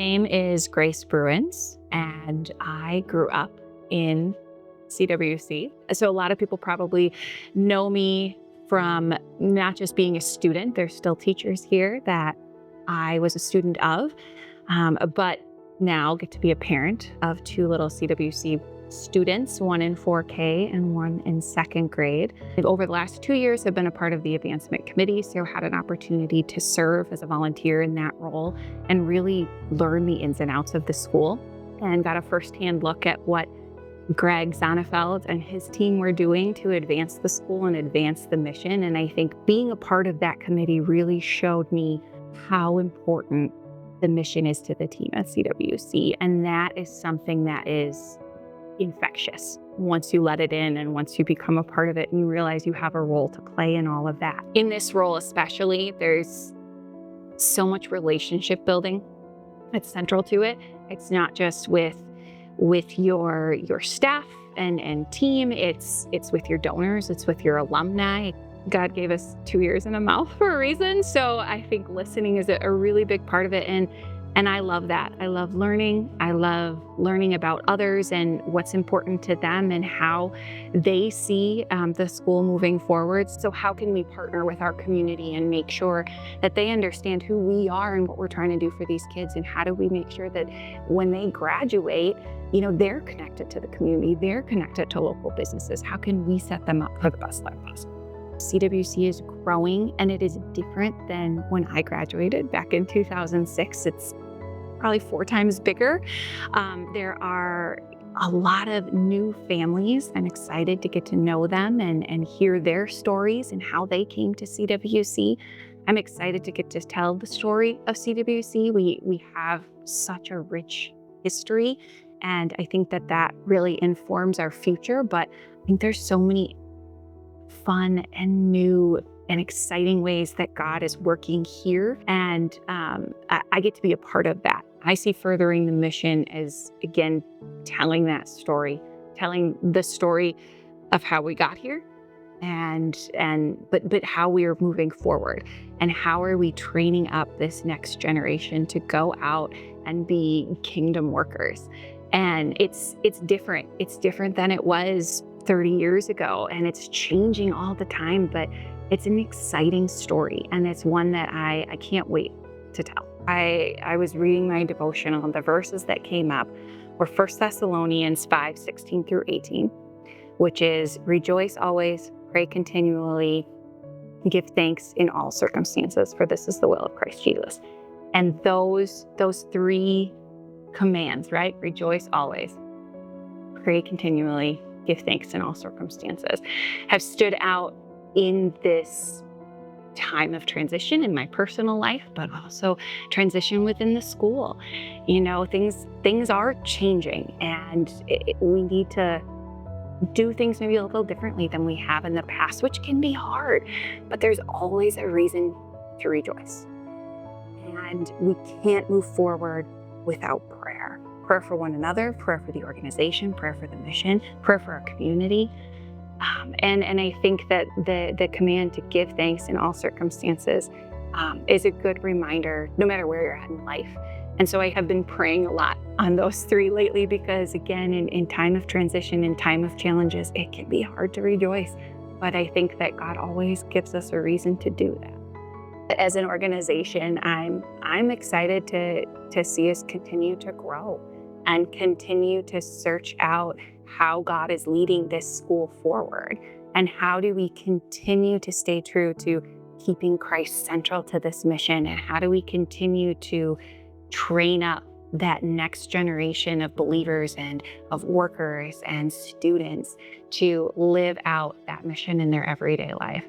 name is Grace Bruins, and I grew up in CWC. So a lot of people probably know me from not just being a student, there's still teachers here that I was a student of, but now get to be a parent of two little CWC students, one in 4K and one in second grade. Over the last 2 years, I've been a part of the advancement committee, so I had an opportunity to serve as a volunteer in that role and really learn the ins and outs of the school, and got a firsthand look at what Greg Zonnefeld and his team were doing to advance the school and advance the mission. And I think being a part of that committee really showed me how important the mission is to the team at CWC. And that is something that is infectious once you let it in and once you become a part of it and you realize you have a role to play in all of that. In this role especially, there's so much relationship building that's central to it. It's not just with your staff and team, it's with your donors, it's with your alumni. God gave us 2 ears and a mouth for a reason. So I think listening is a really big part of it. And I love that. I love learning. I love learning about others and what's important to them and how they see the school moving forward. So how can we partner with our community and make sure that they understand who we are and what we're trying to do for these kids? And how do we make sure that when they graduate, they're connected to the community, they're connected to local businesses? How can we set them up for the best life possible? CWC is growing, and it is different than when I graduated back in 2006. It's probably 4 times bigger. There are a lot of new families. I'm excited to get to know them and hear their stories and how they came to CWC. I'm excited to get to tell the story of CWC. We have such a rich history, and I think that really informs our future. But I think there's so many fun and new and exciting ways that God is working here. And I get to be a part of that. I see furthering the mission as, again, telling that story, telling the story of how we got here but how we are moving forward, and how are we training up this next generation to go out and be kingdom workers. And it's different. It's different than it was 30 years ago, and it's changing all the time, but it's an exciting story, and it's one that I can't wait to tell. I was reading my devotional, and the verses that came up were 1 Thessalonians 5:16 through 18, which is rejoice always, pray continually, give thanks in all circumstances, for this is the will of Christ Jesus. And those 3 commands, right? Rejoice always, pray continually, give thanks in all circumstances, have stood out in this time of transition in my personal life, but also transition within the school. Things are changing, and we need to do things maybe a little differently than we have in the past, which can be hard, but there's always a reason to rejoice. And we can't move forward without prayer. Prayer for one another, prayer for the organization, prayer for the mission, prayer for our community. And I think that the command to give thanks in all circumstances is a good reminder, no matter where you're at in life. And so I have been praying a lot on those 3 lately, because again, in time of transition, in time of challenges, it can be hard to rejoice. But I think that God always gives us a reason to do that. As an organization, I'm excited to see us continue to grow and continue to search out how God is leading this school forward, and how do we continue to stay true to keeping Christ central to this mission, and how do we continue to train up that next generation of believers and of workers and students to live out that mission in their everyday life.